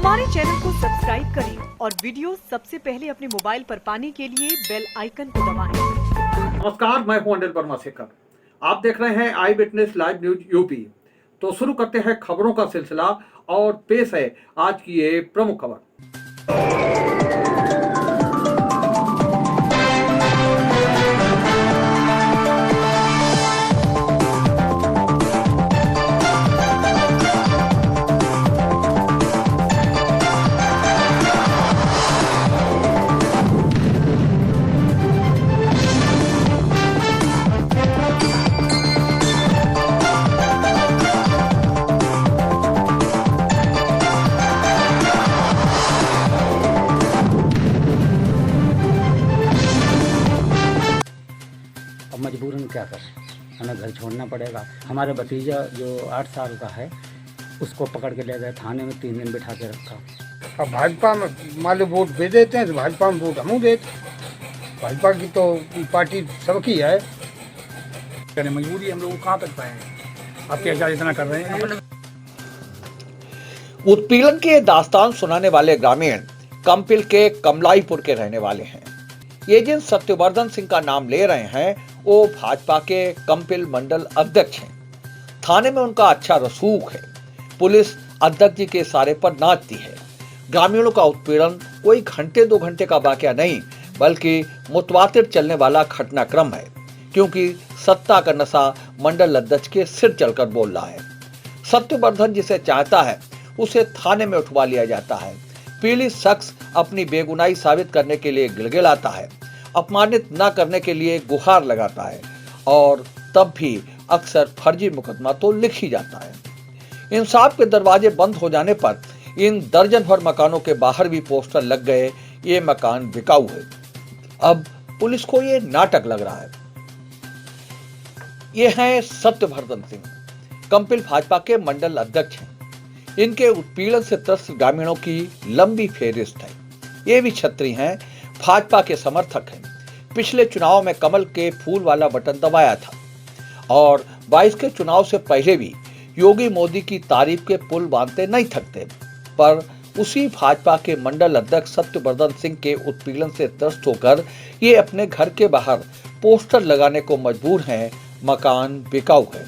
हमारे चैनल को सब्सक्राइब करें और वीडियो सबसे पहले अपने मोबाइल पर पाने के लिए बेल आइकन को दबाएं। नमस्कार, मैं हूं अनिल वर्मा शेखर। आप देख रहे हैं आई विटनेस लाइव न्यूज यूपी। तो शुरू करते हैं खबरों का सिलसिला और पेश है आज की ये प्रमुख खबर। अब मजबूरन क्या करें, हमें घर छोड़ना पड़ेगा। हमारे भतीजा जो 8 साल का है उसको पकड़ के ले गए थाने में, 3 दिन बिठा के रखा। अब भाजपा में मान लो वोट दे देते हैं तो भाजपा में वोट हम देते। भाजपा की तो पार्टी सबकी है। कहने मजबूरी हम लोग कहाँ तक पाएंगे, अत्याचार इतना कर रहे हैं। उत्पीड़न के दास्तान सुनाने वाले ग्रामीण कंपिल के कमलाईपुर के रहने वाले हैं। ये जिन सत्यवर्धन सिंह का नाम ले रहे हैं वो भाजपा के कंपिल मंडल अध्यक्ष हैं। थाने में उनका अच्छा रसूख है। पुलिस अध्यक्ष जी के इशारे पर नाचती है। ग्रामीणों का उत्पीड़न कोई घंटे 2 घंटे का वाकया नहीं बल्कि मुतवातिर चलने वाला घटनाक्रम है, क्योंकि सत्ता का नशा मंडल अध्यक्ष के सिर चलकर बोल रहा है। सत्यवर्धन जिसे चाहता है उसे थाने में उठवा लिया जाता है। पीड़ित शख्स अपनी बेगुनाही साबित करने के लिए गिड़गिड़ाता है, अपमानित न करने के लिए गुहार लगाता है और तब भी अक्सर फर्जी मुकदमा तो लिख ही जाता है। इंसाफ के दरवाजे बंद हो जाने पर इन दर्जन भर मकानों के बाहर भी पोस्टर लग गए, ये मकान बिकाऊ है। अब पुलिस को ये नाटक लग रहा है। ये हैं सत्यवर्धन सिंह, कंपिल भाजपा के मंडल अध्यक्ष हैं। इनके उत्पीड़न से त्रस्त ग्रामीणों की लंबी फेहरिस्त है। ये भी छत्री हैं, भाजपा के समर्थक हैं। पिछले चुनाव में कमल के फूल वाला बटन दबाया था और 22 के चुनाव से पहले भी योगी मोदी की तारीफ के पुल बांधते नहीं थकते। पर उसी भाजपा के मंडल अध्यक्ष सत्यवर्धन सिंह के उत्पीड़न से त्रस्त होकर ये अपने घर के बाहर पोस्टर लगाने को मजबूर हैं, मकान बिकाऊ है।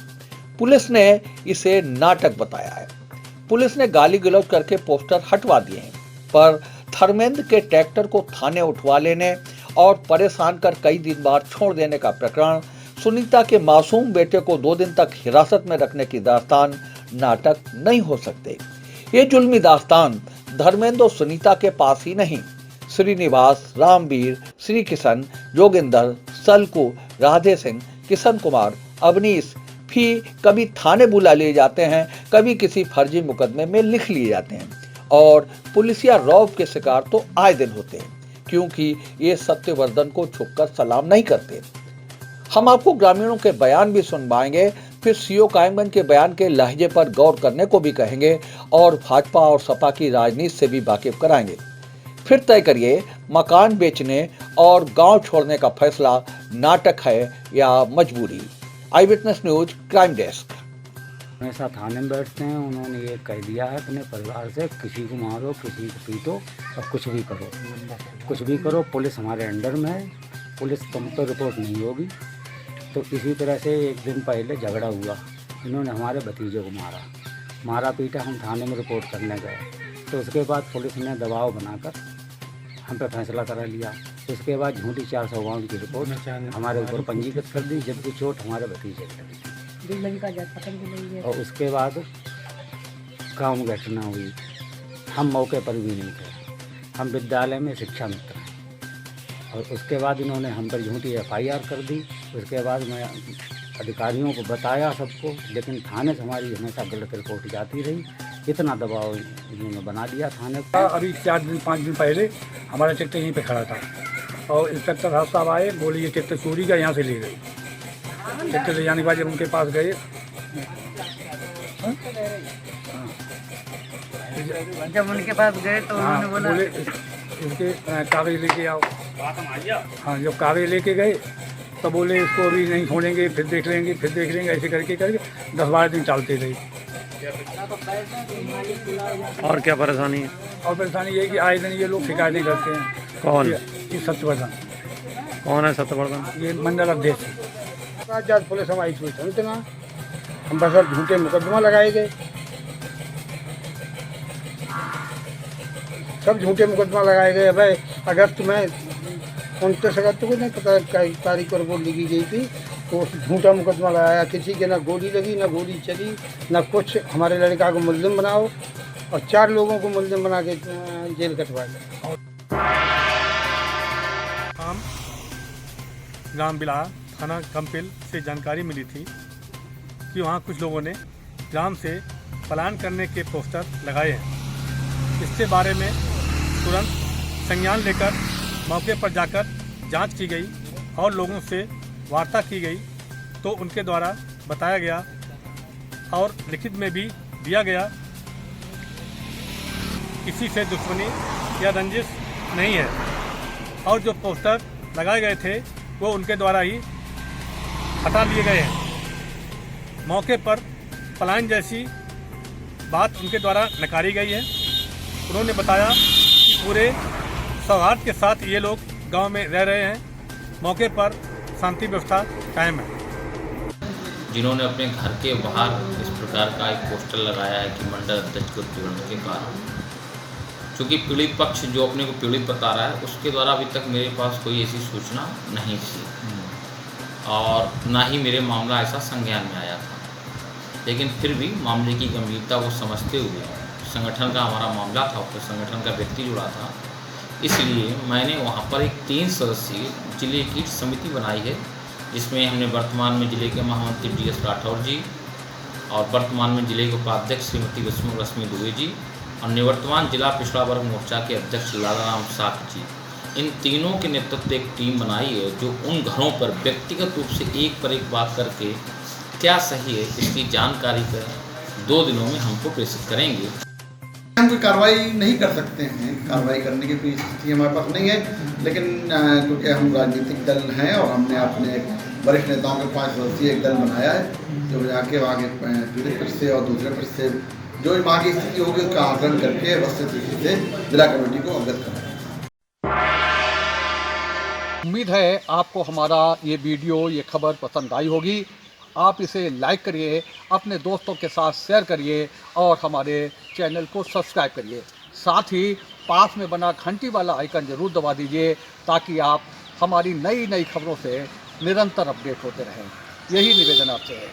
पुलिस ने इसे नाटक बताया है। पुलिस ने गाली गलौज करके पोस्टर हटवा दिए हैं, पर धर्मेंद्र के ट्रैक्टर को थाने उठवा लेने और परेशान कर कई दिन बाद छोड़ देने का प्रकरण, सुनीता के मासूम बेटे को 2 दिन तक हिरासत में रखने की दास्तान नाटक नहीं हो सकते। ये जुल्मी दास्तान धर्मेंद्र और सुनीता के पास ही नहीं, श्रीनिवास, रामवीर, श्री किशन, जोगिंदर, सलकू, राधे सिंह, किशन कुमार, अवनीश भी कभी थाने बुला लिए जाते हैं, कभी किसी फर्जी मुकदमे में लिख लिए जाते हैं और पुलिसिया रौब के शिकार तो आए दिन होते हैं, क्योंकि ये सत्यवर्धन को झुककर सलाम नहीं करते। हम आपको ग्रामीणों के बयान भी सुनवाएंगे, फिर सीओ कायमगंज के बयान के लहजे पर गौर करने को भी कहेंगे और भाजपा और सपा की राजनीति से भी वाकिफ कराएंगे। फिर तय करिए, मकान बेचने और गांव छोड़ने का फैसला नाटक है या मजबूरी। आई विटनेस न्यूज क्राइम डेस्क। हमेशा थाने में बैठते हैं। उन्होंने ये कह दिया है अपने परिवार से, किसी को मारो, किसी को पीटो और कुछ भी करो, कुछ भी करो, पुलिस हमारे अंडर में है, पुलिस तुम पर रिपोर्ट नहीं होगी। तो इसी तरह से एक दिन पहले झगड़ा हुआ, इन्होंने हमारे भतीजे को मारा पीटा। हम थाने में रिपोर्ट करने गए तो उसके बाद पुलिस ने दबाव बनाकर हम पे फैसला करा लिया। उसके बाद झूठी 452 की रिपोर्ट हमारे ऊपर पंजीकृत कर दी, जबकि चोट हमारे भतीजे को लगी। और उसके बाद गाँव में घटना हुई, हम मौके पर भी नहीं थे, हम विद्यालय में शिक्षा मित्र हैं। और उसके बाद इन्होंने हम पर झूठी FIR कर दी। उसके बाद मैं अधिकारियों को बताया सबको, लेकिन थाने से हमारी हमेशा गलत रिपोर्ट जाती रही। इतना दबाव इन्होंने बना दिया थाने को। अभी 4-5 दिन पहले हमारा ट्रैक्टर यहीं पे खड़ा था और इंस्पेक्टर साहब आए, बोले ये ट्रैक्टर चोरी का, यहाँ से ले गए। ट्रैक्टर ले जाने के बाद जब उनके पास गए, जब उनके पास गए तो उन्होंने बोला बोले इसके कागज लेके आओ। हाँ, जब कागज लेके गए तो बोले इसको अभी नहीं छोड़ेंगे, फिर देख लेंगे, ऐसे करके 10-12 दिन चलते रहे। और क्या परेशानी है? और परेशानी ये है कि आए दिन ये लोग शिकायतें करते हैं। कौन? ये सत्यवर्धन, कौन है सत्यवर्धन? ये मंडल अध्यक्ष। आज पुलिस हमारी कोई सुनते ना, हम बस अब झूठे मुकदमा लगाए गए, सब झूठे मुकदमा लगाए गए। अब अगस्त में 29 अगस्त को नहीं पता कई तारीख पर वो लिखी गई थी, तो झूठा मुकदमा लगाया। किसी के ना गोली लगी, ना गोली चली, ना कुछ। हमारे लड़का को मुलजिम बनाओ और 4 लोगों को मुलजिम बना के जेल कटवाया। हम ग्राम बिला थाना कंपिल से जानकारी मिली थी कि वहाँ कुछ लोगों ने ग्राम से पलायन करने के पोस्टर लगाए हैं। इसके बारे में तुरंत संज्ञान लेकर मौके पर जाकर जांच की गई और लोगों से वार्ता की गई, तो उनके द्वारा बताया गया और लिखित में भी दिया गया किसी से दुश्मनी या रंजिश नहीं है, और जो पोस्टर लगाए गए थे वो उनके द्वारा ही हटा लिए गए हैं। मौके पर पलायन जैसी बात उनके द्वारा नकारी गई है। उन्होंने बताया कि पूरे सौहार्द के साथ ये लोग गांव में रह रहे हैं, मौके पर शांति व्यवस्था कायम है। जिन्होंने अपने घर के बाहर इस प्रकार का एक पोस्टर लगाया है कि मंडल अध्यक्ष के उत्पीड़न के कारण, चूँकि पीड़ित पक्ष जो अपने को पीड़ित बता रहा है उसके द्वारा अभी तक मेरे पास कोई ऐसी सूचना नहीं थी और ना ही मेरे मामला ऐसा संज्ञान में आया था, लेकिन फिर भी मामले की गंभीरता को समझते हुए संगठन का हमारा मामला था, उसमें संगठन का व्यक्ति जुड़ा था, इसलिए मैंने वहाँ पर एक 3 सदस्यीय जिले की समिति बनाई है, जिसमें हमने वर्तमान में जिले के महामंत्री DS राठौर जी और वर्तमान में जिले के उपाध्यक्ष श्रीमती रश्मि दुबे जी और निवर्तमान जिला पिछड़ा वर्ग मोर्चा के अध्यक्ष लालाराम साख जी, इन तीनों के नेतृत्व एक टीम बनाई है जो उन घरों पर व्यक्तिगत रूप से एक पर एक बात करके क्या सही है इसकी जानकारी कर 2 दिनों में हमको प्रेषित करेंगे। हम कोई कार्रवाई नहीं कर सकते हैं, कार्रवाई करने की कोई स्थिति हमारे पास नहीं है, लेकिन क्योंकि हम राजनीतिक दल हैं और हमने अपने वरिष्ठ नेताओं के 5 सदस्यीय एक दल बनाया है जो जाके आगे पीड़ित पक्ष से और दूसरे पक्ष से जो वहाँ की स्थिति होगी उसका आकलन करके अवस्थित स्थिति से जिला कमेटी को अवगत कराएं। उम्मीद है आपको हमारा ये वीडियो, ये खबर पसंद आई होगी। आप इसे लाइक करिए, अपने दोस्तों के साथ शेयर करिए और हमारे चैनल को सब्सक्राइब करिए। साथ ही पास में बना घंटी वाला आइकन ज़रूर दबा दीजिए ताकि आप हमारी नई नई खबरों से निरंतर अपडेट होते रहें। यही निवेदन आपसे है।